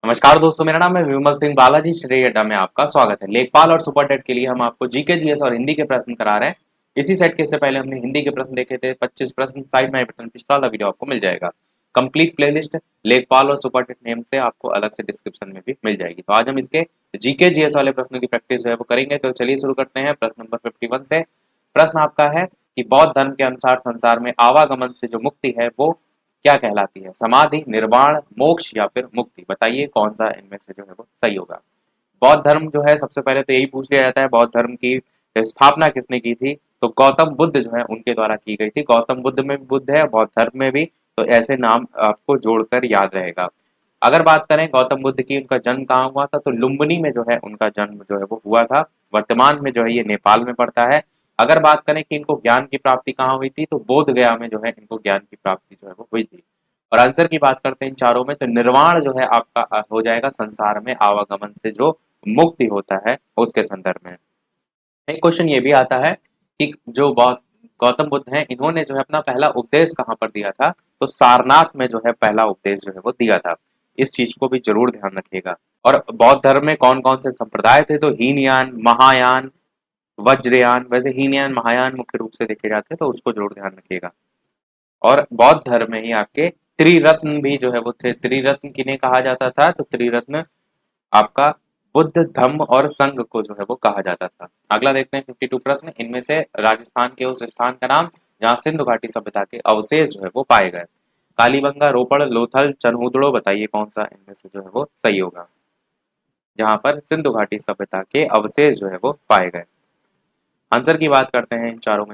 नमस्कार दोस्तों, मेरा नाम है विमल सिंह बालाजी। श्रेय अड्डा में आपका स्वागत है। लेखपाल और सुपर टेट के लिए हम आपको जीके जीएस और हिंदी के प्रश्न करा रहे हैं। इसी सेट के इससे पहले हमने हिंदी के प्रश्न देखे थे 25 प्रश्न। साइड में बटन पिछला वाला वीडियो आपको मिल जाएगा। कंप्लीट प्लेलिस्ट लेखपाल और सुपर टेट नेम से आपको अलग से डिस्क्रिप्शन में भी मिल जाएगी। तो आज हम इसके जीके जीएस वाले प्रश्नों की प्रैक्टिस है वो करेंगे। तो चलिए शुरू करते हैं प्रश्न नंबर 51 से। प्रश्न आपका है कि बौद्ध धर्म के अनुसार संसार में आवागमन से जो मुक्ति है वो क्या कहलाती है? समाधि, निर्वाण, मोक्ष या फिर मुक्ति? बताइए कौन सा इनमें से जो है वो सही होगा। बौद्ध धर्म जो है सबसे पहले तो यही पूछ लिया जाता है, बौद्ध धर्म की स्थापना किसने की थी? तो गौतम बुद्ध जो है उनके द्वारा की गई थी। गौतम बुद्ध में भी बुद्ध है, बौद्ध धर्म में भी, तो ऐसे नाम आपको जोड़कर याद रहेगा। अगर बात करें गौतम बुद्ध की, उनका जन्म कहाँ हुआ था? तो लुम्बिनी में जो है उनका जन्म जो है वो हुआ था। वर्तमान में जो है ये नेपाल में पड़ता है। अगर बात करें कि इनको ज्ञान की प्राप्ति कहाँ हुई थी, तो बोध गया में जो है इनको ज्ञान की प्राप्ति जो है वो हुई थी। और आंसर की बात करते हैं इन चारों में, तो निर्वाण जो है आपका हो जाएगा संसार में आवागमन से जो मुक्ति होता है उसके संदर्भ में। एक क्वेश्चन ये भी आता है कि जो गौतम बुद्ध हैं इन्होंने जो है अपना पहला उपदेश कहाँ पर दिया था? तो सारनाथ में जो है पहला उपदेश जो है वो दिया था। इस चीज को भी जरूर ध्यान रखिएगा। और बौद्ध धर्म में कौन कौन से संप्रदाय थे? तो हीनयान, महायान, वज्रयान। वैसे हीनयान महायान मुख्य रूप से देखे जाते हैं, तो उसको जरूर ध्यान रखिएगा। और बौद्ध धर्म में ही आपके त्रिरत्न भी जो है वो थे। त्रिरत्न किन्हें कहा जाता था? तो त्रिरत्न आपका बुद्ध, धम्म और संघ को जो है वो कहा जाता था। अगला देखते हैं 52 प्रश्न। इनमें से राजस्थान के उस स्थान का नाम जहाँ सिंधु घाटी सभ्यता के अवशेष जो है वो पाए गए। कालीबंगा, रोपड़, लोथल, चनहूदड़ो। बताइए कौन सा इनमें से जो है वो सही होगा जहाँ पर सिंधु घाटी सभ्यता के अवशेष जो है वो पाए गए। आंसर की बात करते हैं इन चारों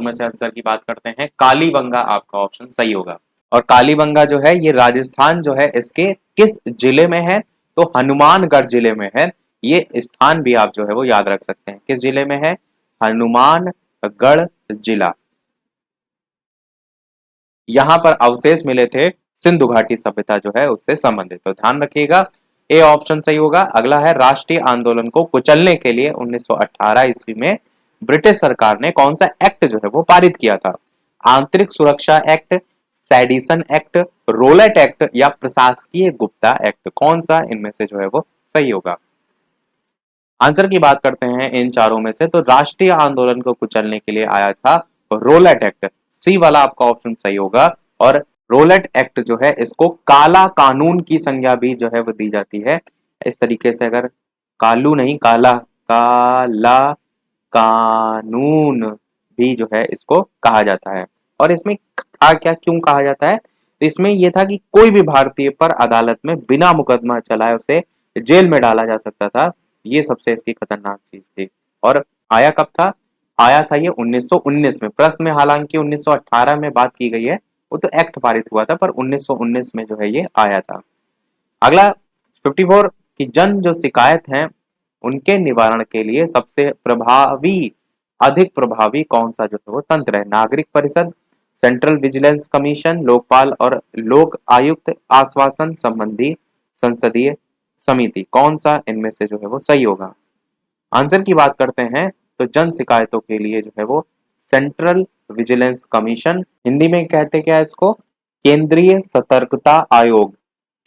में से आंसर की बात करते हैं, कालीबंगा आपका ऑप्शन सही होगा। और कालीबंगा जो है ये राजस्थान जो है इसके किस जिले में है? तो हनुमानगढ़ जिले में है। ये स्थान भी आप जो है वो याद रख सकते हैं। किस जिले में है? हनुमानगढ़ जिला। यहाँ पर अवशेष मिले थे सिंधु घाटी सभ्यता जो है उससे संबंधित, तो ध्यान रखिएगा। ए ऑप्शन सही होगा। अगला है राष्ट्रीय आंदोलन को कुचलने के लिए 1918 ईस्वी में ब्रिटिश सरकार ने कौन सा एक्ट जो है वो पारित किया था? आंतरिक सुरक्षा act, sedition act, Rowlatt act या प्रशासकीय गुप्ता एक्ट? कौन सा इनमें से जो है वो सही होगा? आंसर की बात करते हैं इन चारों में से, तो राष्ट्रीय आंदोलन को कुचलने के लिए आया था रोलेट एक्ट। सी वाला आपका ऑप्शन सही होगा। और रोलेट एक्ट जो है इसको काला कानून की संज्ञा भी जो है वो दी जाती है। इस तरीके से, अगर कालू नहीं काला, काला कानून भी जो है इसको कहा जाता है। और इसमें था क्या, क्यों कहा जाता है? तो इसमें यह था कि कोई भी भारतीय पर अदालत में बिना मुकदमा चलाए उसे जेल में डाला जा सकता था। ये सबसे इसकी खतरनाक चीज थी। और आया कब था? आया था ये 1919 में। प्रश्न में हालांकि 1918 में बात की गई है, वो तो एक्ट पारित हुआ था, पर 1919 में जो है ये आया था। अगला 54 की जन जो शिकायत है उनके निवारण के लिए सबसे अधिक प्रभावी कौन सा जो है वो तंत्र है? नागरिक परिषद, सेंट्रल विजिलेंस कमीशन, लोकपाल और लोक आयुक्त, आश्वासन संबंधी संसदीय समिति? कौन सा इनमें से जो है वो सही होगा? आंसर की बात करते हैं तो जन शिकायतों के लिए जो है वो सेंट्रल विजिलेंस कमीशन, हिंदी में कहते क्या है इसको? केंद्रीय सतर्कता आयोग।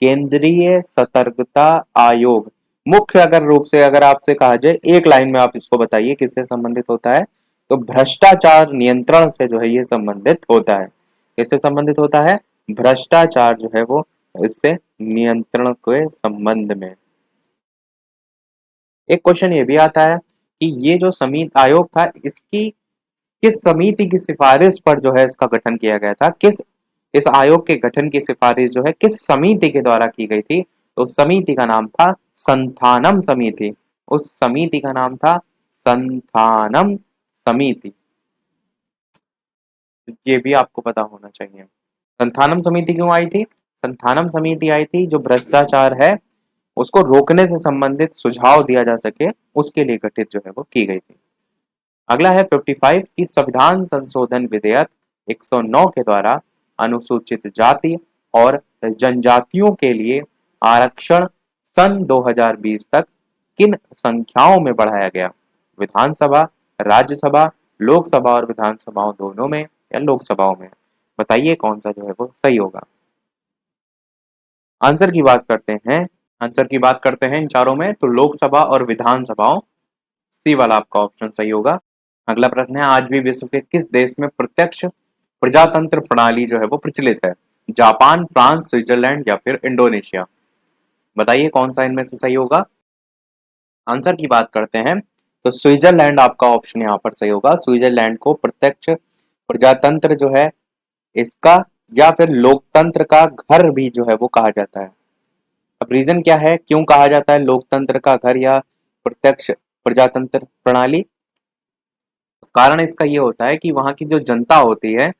केंद्रीय सतर्कता आयोग। मुख्य अगर रूप से अगर आपसे कहा जाए एक लाइन में आप इसको बताइए किससे संबंधित होता है? तो भ्रष्टाचार नियंत्रण से जो है ये संबंधित होता है। किससे संबंधित होता है? भ्रष्टाचार जो है वो इससे नियंत्रण के संबंध में। एक क्वेश्चन ये भी आता है कि ये जो समिति आयोग था इसकी किस समिति की सिफारिश पर जो है इसका गठन किया गया था? इस आयोग के गठन की सिफारिश जो है किस समिति के द्वारा की गई थी? तो उस समिति का नाम था संथानम समिति। उस समिति का नाम था संथानम समिति। ये भी आपको पता होना चाहिए। संथानम समिति क्यों आई थी? संथानम समिति आई थी जो भ्रष्टाचार है उसको रोकने से संबंधित सुझाव दिया जा सके, उसके लिए गठित जो है वो की गई थी। अगला है 55 की संविधान संशोधन विधेयक 109 के द्वारा अनुसूचित जाति और जनजातियों के लिए आरक्षण सन 2020 तक किन संख्याओं में बढ़ाया गया? विधानसभा, राज्यसभा, लोकसभा और विधानसभाओं दोनों में या लोकसभाओं में? बताइए कौन सा जो है वो सही होगा। आंसर की बात करते हैं इन चारों में, तो लोकसभा और विधानसभाओं, सी वाला आपका ऑप्शन सही होगा। अगला प्रश्न है, आज भी विश्व के किस देश में प्रत्यक्ष प्रजातंत्र प्रणाली जो है वो प्रचलित है? जापान, फ्रांस, स्विट्जरलैंड या फिर इंडोनेशिया? बताइए कौन सा इनमें से सही होगा। आंसर की बात करते हैं तो स्विट्जरलैंड आपका ऑप्शन यहाँ पर सही होगा। स्विट्जरलैंड को प्रत्यक्ष प्रजातंत्र जो है इसका या फिर लोकतंत्र का घर भी जो है वो कहा जाता है। अब रीजन क्या है, क्यों कहा जाता है लोकतंत्र का घर या प्रत्यक्ष प्रजातंत्र प्रणाली? कारण इसका ये होता है कि वहां की जो जनता होती है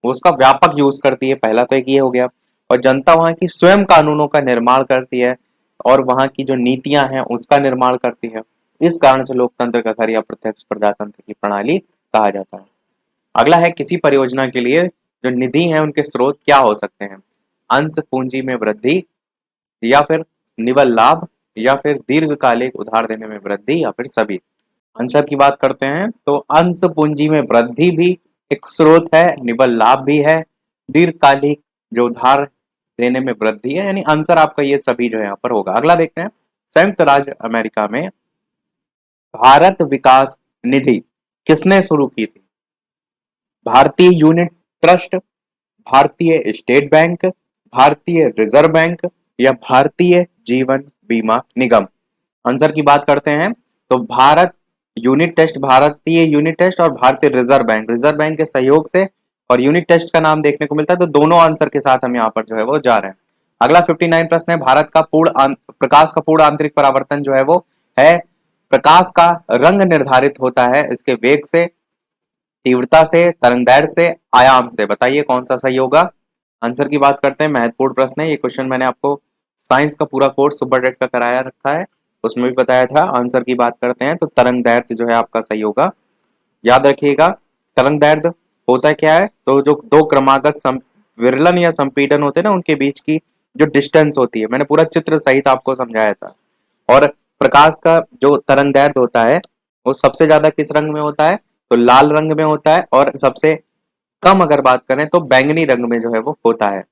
वो उसका व्यापक यूज करती है, पहला तो एक ये हो गया। और जनता वहां की स्वयं कानूनों का निर्माण करती है और वहां की जो नीतियां हैं उसका निर्माण करती है। इस कारण से लोकतंत्र का घर या प्रत्यक्ष प्रजातंत्र की प्रणाली कहा जाता है। अगला है, किसी परियोजना के लिए जो निधि है उनके स्रोत क्या हो सकते हैं? अंश पूंजी में वृद्धि या फिर निवल लाभ या फिर दीर्घकालिक उधार देने में वृद्धि या फिर सभी? आंसर की बात करते हैं तो अंश पूंजी में वृद्धि भी एक स्रोत है, निवल लाभ भी है, दीर्घकालिक जो उधार देने में वृद्धि है, यानी आंसर आपका ये सभी जो है यहाँ पर होगा। अगला देखते हैं, संयुक्त राज्य अमेरिका में भारत विकास निधि किसने शुरू की थी? भारतीय यूनिट ट्रस्ट, भारतीय स्टेट बैंक, भारतीय रिजर्व बैंक या भारतीय जीवन बीमा निगम? आंसर की बात करते हैं तो भारतीय यूनिट टेस्ट और भारतीय रिजर्व बैंक के सहयोग से और यूनिट टेस्ट का नाम देखने को मिलता है, तो दोनों आंसर के साथ हम यहाँ पर जो है वो जा रहे हैं। अगला 59 प्रश्न है, प्रकाश का पूर्ण आंतरिक परावर्तन जो है वो है, प्रकाश का रंग निर्धारित होता है इसके वेग से, तीव्रता से, तरंगदैर्घ्य से, आयाम से? बताइए कौन सा सही होगा। आंसर की बात करते हैं, महत्वपूर्ण प्रश्न है ये। क्वेश्चन मैंने आपको साइंस का पूरा कोर्स सुपर डेट का कराया रखा है, उसमें भी बताया था। आंसर की बात करते हैं तो तरंगदैर्घ्य जो है आपका सही होगा। याद रखिएगा, तरंगदैर्घ्य होता क्या है, तो जो दो क्रमागत विरलन या संपीड़न होते हैं ना उनके बीच की जो डिस्टेंस होती है, मैंने पूरा चित्र सहित आपको समझाया था। और प्रकाश का जो तरंगदैर्घ्य होता है वो सबसे ज्यादा किस रंग में होता है, तो लाल रंग में होता है, और सबसे कम अगर बात करें तो बैंगनी रंग में जो है वो होता है।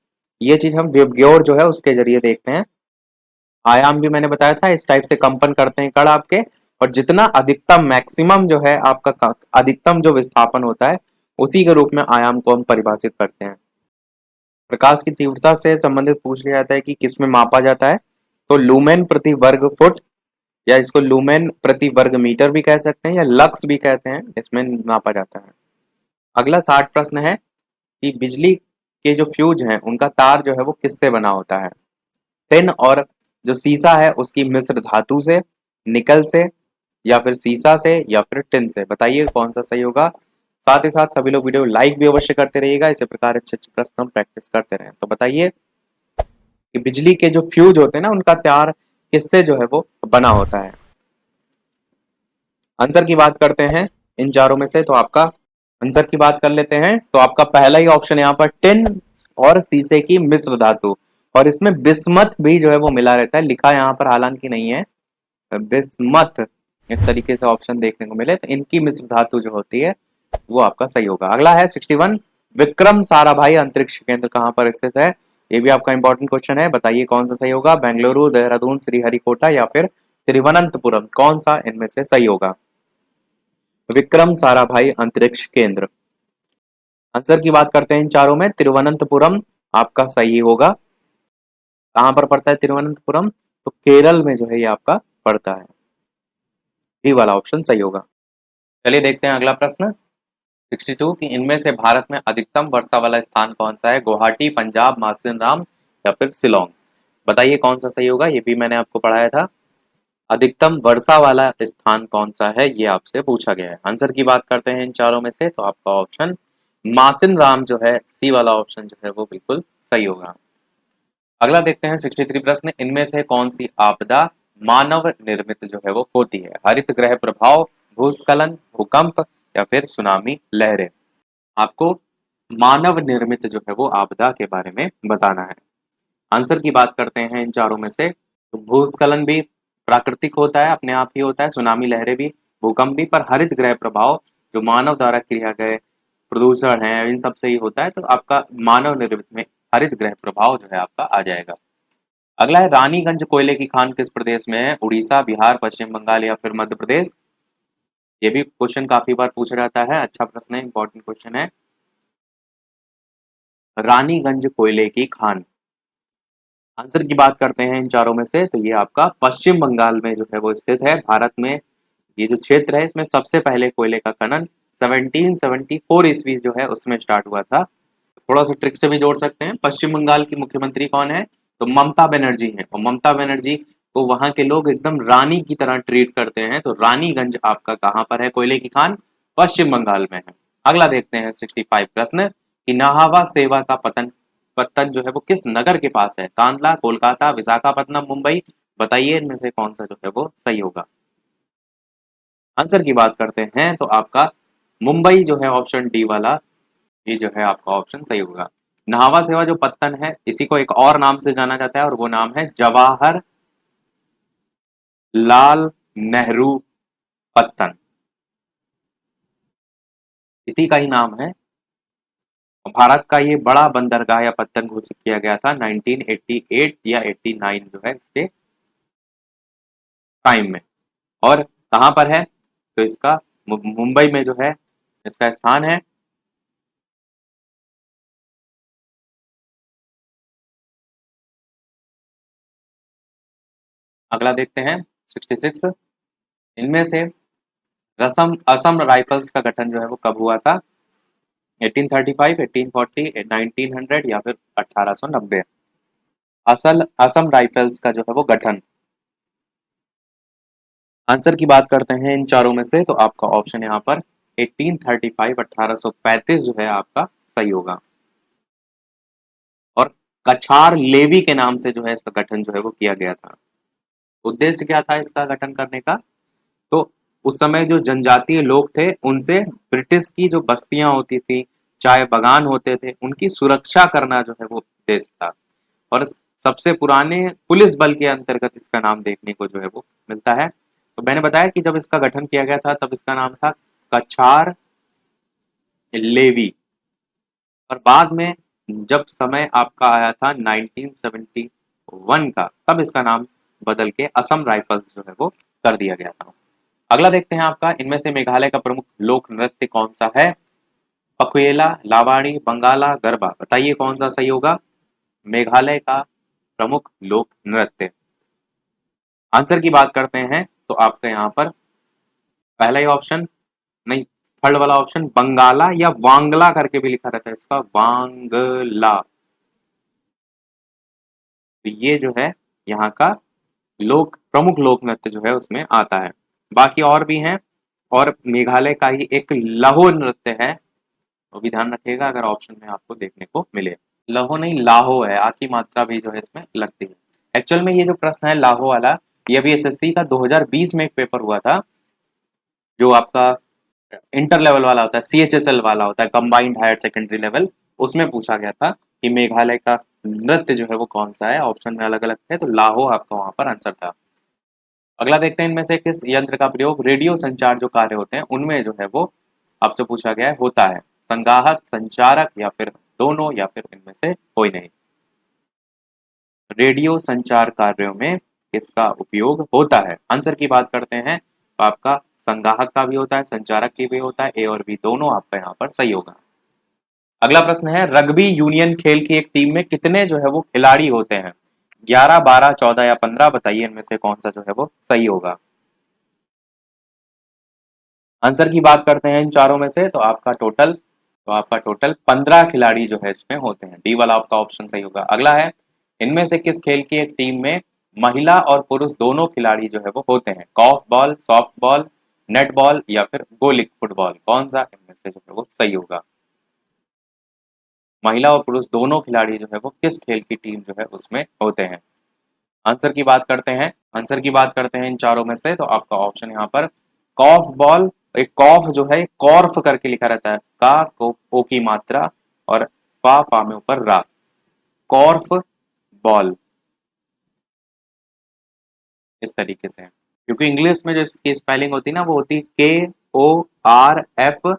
ये चीज हम विबग्योर जो है उसके जरिए देखते हैं। आयाम भी मैंने बताया था, इस टाइप से कंपन करते हैं कण आपके, और जितना अधिकतम मैक्सिमम जो है आपका अधिकतम जो विस्थापन होता है उसी के रूप में आयाम को हम परिभाषित करते हैं। प्रकाश की तीव्रता से संबंधित पूछ लिया जाता है कि किसमें मापा जाता है, तो लूमेन प्रति वर्ग फुट, या इसको लूमेन प्रति वर्ग मीटर भी कह सकते हैं या लक्स भी कहते हैं, इसमें मापा जाता है। अगला 60 प्रश्न है कि बिजली के जो फ्यूज हैं उनका तार जो है वो किससे बना होता है? टिन और जो सीसा है उसकी मिश्र धातु से, निकल से, या फिर सीसा से, या फिर टिन से? बताइए कौन सा सही होगा। साथ ही साथ सभी लोग वीडियो लाइक भी अवश्य करते रहिएगा, इसी प्रकार अच्छे अच्छे प्रश्न हम प्रैक्टिस करते रहें। तो बताइए कि बिजली के जो फ्यूज होते हैं ना उनका तार किससे जो है वो बना होता है? आंसर की बात करते हैं इन चारों में से, तो आपका आंसर की बात कर लेते हैं तो आपका पहला ही ऑप्शन यहाँ पर टिन और शीशे की मिश्र धातु, और इसमें बिस्मथ भी जो है वो मिला रहता है, लिखा यहाँ पर हालांकि नहीं है बिस्मथ, इस तरीके से ऑप्शन देखने को मिले, तो इनकी मिश्र धातु जो होती है वो आपका सही होगा। अगला है 61, विक्रम साराभाई अंतरिक्ष केंद्र कहाँ पर स्थित है? ये भी आपका इंपॉर्टेंट क्वेश्चन है, बताइए कौन सा सही होगा। बेंगलुरु, देहरादून, श्रीहरिकोटा या फिर तिरुवनंतपुरम? कौन सा इनमें से सही होगा? विक्रम साराभाई अंतरिक्ष केंद्र। आंसर की बात करते हैं इन चारों में, तिरुवनंतपुरम आपका सही होगा। कहां पर पड़ता है तिरुवनंतपुरम? तो केरल में जो है ये आपका पड़ता है। डी वाला ऑप्शन सही होगा। चलिए देखते हैं अगला प्रश्न 62 कि इनमें से भारत में अधिकतम वर्षा वाला स्थान कौन सा है? गुवाहाटी, पंजाब, मासिनराम या फिर शिलोंग? बताइए कौन सा सही होगा, ये भी मैंने आपको पढ़ाया था। अधिकतम वर्षा वाला स्थान कौन सा है ये आपसे पूछा गया है। आंसर की बात करते हैं इन चारों में से, तो आपका ऑप्शन मासिनराम जो है, सी वाला ऑप्शन जो है वो बिल्कुल सही होगा। अगला देखते हैं 63 प्रश्न, इनमें से कौन सी आपदा मानव निर्मित जो है वो होती है? हरित ग्रह प्रभाव, भूस्खलन, भूकंप या फिर सुनामी लहरें? आपको मानव निर्मित जो है वो आपदा के बारे में बताना है। आंसर की बात करते हैं इन चारों में से, तो भूस्खलन भी प्राकृतिक होता है, अपने आप ही होता है, सुनामी लहरें भी, भूकंप भी, पर हरित ग्रह प्रभाव जो मानव द्वारा किया गए प्रदूषण है इन सब से ही होता है, तो आपका मानव निर्मित में हरित ग्रह प्रभाव जो है आपका आ जाएगा। अगला है रानीगंज कोयले की खान किस प्रदेश में है? उड़ीसा, बिहार, पश्चिम बंगाल या फिर मध्य प्रदेश। ये भी क्वेश्चन काफी बार पूछा जाता है, अच्छा प्रश्न है, इंपॉर्टेंट क्वेश्चन है। रानीगंज कोयले की खान, आंसर की बात करते हैं इन चारों में से, तो ये आपका पश्चिम बंगाल में जो है वो स्थित है। भारत में ये जो क्षेत्र है इसमें सबसे पहले कोयले का खनन 1774 ईस्वी जो है उसमें स्टार्ट हुआ था। थोड़ा सा ट्रिक से भी जोड़ सकते हैं, पश्चिम बंगाल की मुख्यमंत्री कौन है? तो ममता बनर्जी हैं, और ममता बनर्जी को वहां के लोग एकदम रानी की तरह ट्रीट करते हैं। तो रानीगंज आपका कहाँ पर है कोयले की खान? पश्चिम बंगाल में है। अगला देखते हैं 65 प्रश्न कि नाहवा सेवा का पत्तन जो है वो किस नगर के पास है? कांदला, कोलकाता, विशाखापट्टनम, मुंबई। बताइए इनमें से कौन सा जो है वो सही होगा। आंसर की बात करते हैं तो आपका मुंबई जो है ऑप्शन डी वाला, ये जो है आपका ऑप्शन सही होगा। नाहवा सेवा जो पत्तन है इसी को एक और नाम से जाना जाता है और वो नाम है जवाहर लाल नेहरू पत्तन, इसी का ही नाम है। भारत का ये बड़ा बंदरगाह या पत्तन घोषित किया गया था 1988 या 89 जो है इसके टाइम में। और कहाँ पर है? तो इसका मुंबई में जो है इसका स्थान है। अगला देखते हैं 66, इनमें से रसम असम राइफल्स का गठन जो है वो कब हुआ था? 1835, 1840, 1900 या फिर 1890। असल असम राइफल्स का जो है वो गठन, आंसर की बात करते हैं इन चारों में से, तो आपका ऑप्शन यहाँ पर 1835 1835 जो है आपका सही होगा। और कछार लेवी के नाम से जो है इसका गठन जो है वो किया गया था। उद्देश्य क्या था इसका गठन करने का? तो उस समय जो जनजातीय लोग थे उनसे ब्रिटिश की जो बस्तियां होती थी, चाय बगान होते थे, उनकी सुरक्षा करना जो है वो उद्देश्य था। और सबसे पुराने पुलिस बल के अंतर्गत इसका नाम देखने को जो है वो मिलता है। तो मैंने बताया कि जब इसका गठन किया गया था तब इसका नाम था कछार लेवी। और बाद में जब समय आपका आया था 1971 का, तब इसका नाम बदल के असम राइफल्स जो है वो कर दिया गया था। अगला देखते हैं आपका, इनमें से मेघालय का प्रमुख लोक नृत्य कौन सा है? पखुएला, लावाणी, बंगाला, गरबा। बताइए कौन सा सही होगा। मेघालय का प्रमुख लोक नृत्य, आंसर की बात करते हैं तो आपका यहाँ पर पहला ही ऑप्शन नहीं, थर्ड वाला ऑप्शन बंगाला या वांगला करके भी लिखा रहता है इसका, वांगला। तो ये जो है यहाँ का लोक प्रमुख लोक नृत्य जो है उसमें आता है। बाकी और भी हैं, और मेघालय का ही एक लहो नृत्य है, वो भी ध्यान रखिएगा अगर ऑप्शन में आपको देखने को मिले। लहो नहीं लाहो है, आ की मात्रा भी जो है इसमें लगती है। एक्चुअल में ये जो प्रश्न है लाहो वाला, ये अभी एसएससी का 2020 में एक पेपर हुआ था, जो आपका इंटर लेवल वाला होता है, सीएचएसएल वाला होता है, कंबाइंड हायर सेकेंडरी लेवल। उसमें पूछा गया था कि मेघालय का नृत्य जो है वो कौन सा है, ऑप्शन में अलग अलग थे, तो लाहो आपका वहां पर आंसर था। अगला देखते हैं इनमें से किस यंत्र का प्रयोग रेडियो संचार जो कार्य होते हैं उनमें जो है वो आपसे पूछा गया है होता है? संगाहक, संचारक या फिर दोनों या फिर इनमें से कोई नहीं। रेडियो संचार कार्यों में इसका उपयोग होता है। आंसर की बात करते हैं तो आपका संगाहक का भी होता है, संचारक की भी होता है, ए और बी दोनों आपका यहाँ पर सही होगा। अगला प्रश्न है रग्बी यूनियन खेल की एक टीम में कितने जो है वो खिलाड़ी होते हैं? 11, 12, 14 या 15। बताइए इनमें से कौन सा जो है वो सही होगा। आंसर की बात करते हैं इन चारों में से, तो आपका टोटल 15 खिलाड़ी जो है इसमें होते हैं। डी वाला आपका ऑप्शन सही होगा। अगला है इनमें से किस खेल की एक टीम में महिला और पुरुष दोनों खिलाड़ी जो है वो होते हैं? Korfball, softball, netball या फिर गोली फुटबॉल। कौन सा इनमें से जो है वो सही होगा। महिला और पुरुष दोनों खिलाड़ी जो है वो किस खेल की टीम जो है उसमें होते हैं? आंसर की बात करते हैं, इन चारों में से, तो आपका ऑप्शन यहाँ पर कॉर्फ बॉल। एक कॉर्फ जो है कॉर्फ करके लिखा रहता है, का को ओ की मात्रा और फा में ऊपर रा, कॉर्फ बॉल, इस तरीके से। क्योंकि इंग्लिश में जो इसकी स्पेलिंग होती है ना वो होती है KORF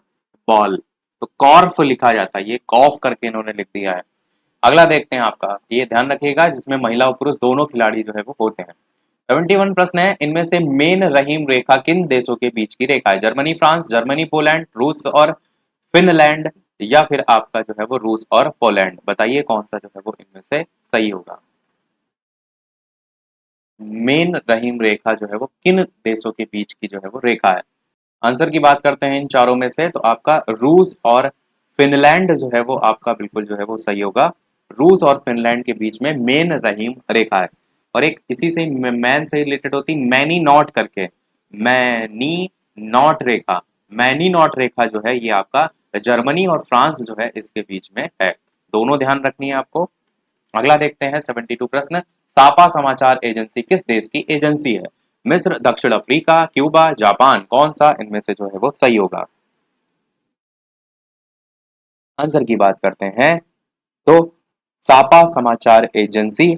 बॉल, तो कॉर्फ लिखा जाता है, ये कॉफ करके इन्होंने लिख दिया है। अगला देखते हैं आपका, ये ध्यान रखिएगा, जिसमें महिला और पुरुष दोनों खिलाड़ी जो है वो होते हैं। 71 प्रश्न है, इनमें से मेन रहीम रेखा किन देशों के बीच की रेखा है? जर्मनी फ्रांस, जर्मनी पोलैंड, रूस और फिनलैंड, या फिर आपका जो है वो रूस और पोलैंड। बताइए कौन सा जो है वो इनमें से सही होगा। मेन रहीम रेखा जो है वो किन देशों के बीच की जो है वो रेखा है? आंसर की बात करते हैं इन चारों में से, तो आपका रूस और फिनलैंड जो है वो आपका बिल्कुल जो है वो सही होगा। रूस और फिनलैंड के बीच में मेन रहीम रेखा है। और एक इसी से मैन से रिलेटेड होती मैनी नॉट करके, मैनी नॉट रेखा, मैनी नॉट रेखा जो है ये आपका जर्मनी और फ्रांस जो है इसके बीच में है। दोनों ध्यान रखनी है आपको। अगला देखते हैं 72 प्रश्न, सापा समाचार एजेंसी किस देश की एजेंसी है? मिस्र, दक्षिण अफ्रीका, क्यूबा, जापान, कौन सा इनमें से जो है वो सही होगा? आंसर की बात करते हैं तो सापा समाचार एजेंसी,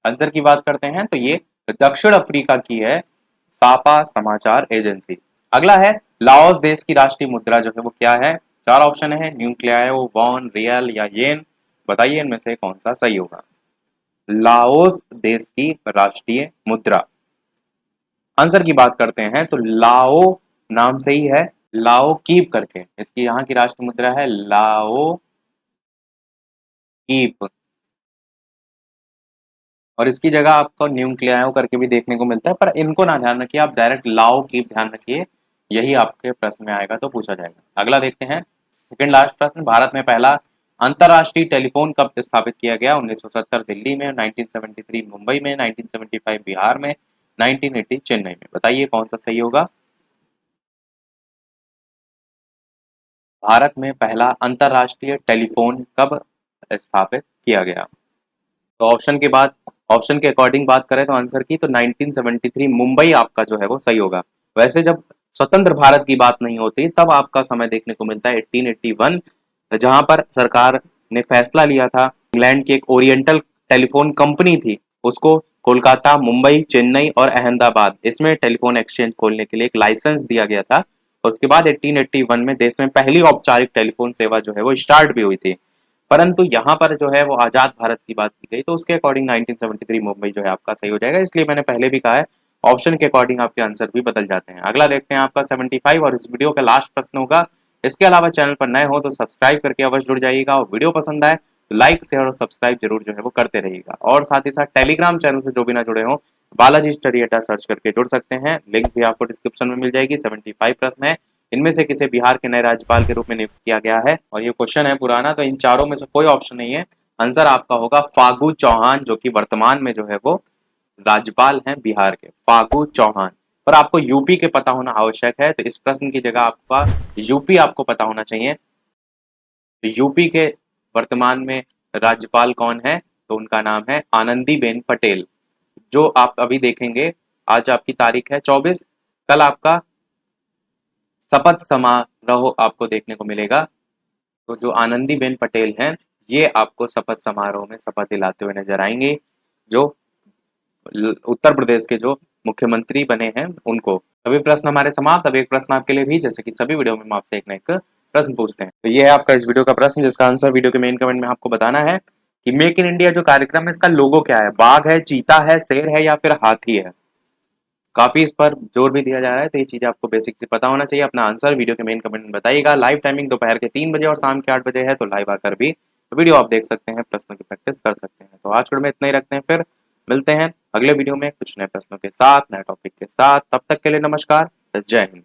आंसर की बात करते हैं तो ये दक्षिण अफ्रीका की है सापा समाचार एजेंसी। अगला है, लाओस देश की राष्ट्रीय मुद्रा जो है वो क्या है? चार ऑप्शन है, न्यूक्लियाओ, वॉन, रियल या येन। बताइए इनमें से कौन सा सही होगा। लाओस देश की राष्ट्रीय मुद्रा, आंसर की बात करते हैं तो लाओ नाम से ही है, लाओ कीप करके इसकी यहाँ की राष्ट्र मुद्रा है, लाओ कीप। और इसकी जगह आपको न्यूक्लियाओ करके भी देखने को मिलता है, पर इनको ना ध्यान रखिए, आप डायरेक्ट लाओ कीप ध्यान रखिए, यही आपके प्रश्न में आएगा तो पूछा जाएगा। अगला देखते हैं, सेकंड लास्ट प्रश्न, भारत में पहला अंतरराष्ट्रीय टेलीफोन कब स्थापित किया गया? 1970 दिल्ली में, 1973 मुंबई में, 1975 बिहार में, 1980 चेन्नई में। बताइए कौन सा सही होगा। भारत में पहला अंतरराष्ट्रीय टेलीफोन कब स्थापित किया गया? तो ऑप्शन के बाद, ऑप्शन के अकॉर्डिंग बात करें तो आंसर की तो 1973 मुंबई आपका जो है वो सही होगा। वैसे जब स्वतंत्र भारत की बात नहीं होती तब आपका समय देखने को मिलता है 1881, जहां पर सरकार ने फैसला लिया था, इंग्लैंड की एक ओरिएंटल टेलीफोन कंपनी थी, उसको कोलकाता, मुंबई, चेन्नई और अहमदाबाद इसमें टेलीफोन एक्सचेंज खोलने के लिए एक लाइसेंस दिया गया था। और उसके बाद 1881 में देश में पहली औपचारिक टेलीफोन सेवा जो है वो स्टार्ट भी हुई थी। परंतु यहाँ पर जो है वो आजाद भारत की बात की गई, तो उसके अकॉर्डिंग 1973 मुंबई जो है आपका सही हो जाएगा। इसलिए मैंने पहले भी कहा है, ऑप्शन के अकॉर्डिंग आपके आंसर भी बदल जाते हैं। अगला देखते हैं आपका 75 और इस वीडियो का लास्ट प्रश्न होगा। इसके अलावा चैनल पर नए हो तो सब्सक्राइब करके अवश्य जुड़ जाइएगा, और वीडियो पसंद आए तो लाइक शेयर और सब्सक्राइब जरूर जो है वो करते रहिएगा। और साथ ही साथ टेलीग्राम चैनल से जो भी ना जुड़े हो, बालाजी स्टडी अड्डा सर्च करके जुड़ सकते हैं, लिंक भी आपको डिस्क्रिप्शन में मिल जाएगी। 75 प्रश्न है, इनमें से किसे बिहार के नए राज्यपाल के रूप में नियुक्त किया गया है? और ये क्वेश्चन है पुराना, तो इन चारों में से कोई ऑप्शन नहीं है, आंसर आपका होगा फागू चौहान, जो कि वर्तमान में जो है वो राज्यपाल हैं बिहार के, फागू चौहान। पर आपको यूपी के पता होना आवश्यक है, तो इस प्रश्न की जगह आपका यूपी आपको पता होना चाहिए। तो यूपी के वर्तमान में राज्यपाल कौन है? तो उनका नाम है आनंदीबेन पटेल। जो आप अभी देखेंगे, आज आपकी तारीख है 24, कल आपका शपथ समारोह आपको देखने को मिलेगा। तो जो आनंदीबेन पटेल हैं, ये आपको शपथ समारोह में शपथ दिलाते हुए नजर आएंगे, जो उत्तर प्रदेश के जो मुख्यमंत्री बने हैं उनको। सभी प्रश्न हमारे समाप्त। अब एक प्रश्न आपके लिए भी, जैसे कि सभी वीडियो में हम आपसे एक ना एक प्रश्न पूछते हैं, तो ये है आपका इस वीडियो का प्रश्न, जिसका आंसर वीडियो के मेन कमेंट में आपको बताना है कि मेक इन इंडिया जो कार्यक्रम है इसका लोगो क्या है? बाघ है, चीता है, शेर है या फिर हाथी है? काफी इस पर जोर भी दिया जा रहा है, तो ये चीजें आपको बेसिक से पता होना चाहिए। अपना आंसर वीडियो के मेन कमेंट में बताइएगा। लाइव टाइमिंग दोपहर के 3 बजे और शाम के 8 बजे है, तो लाइव आकर भी वीडियो आप देख सकते हैं, प्रश्नों की प्रैक्टिस कर सकते हैं। तो आज में इतना ही रखते हैं, फिर मिलते हैं अगले वीडियो में कुछ नए प्रश्नों के साथ, नए टॉपिक के साथ। तब तक के लिए नमस्कार, जय हिंद।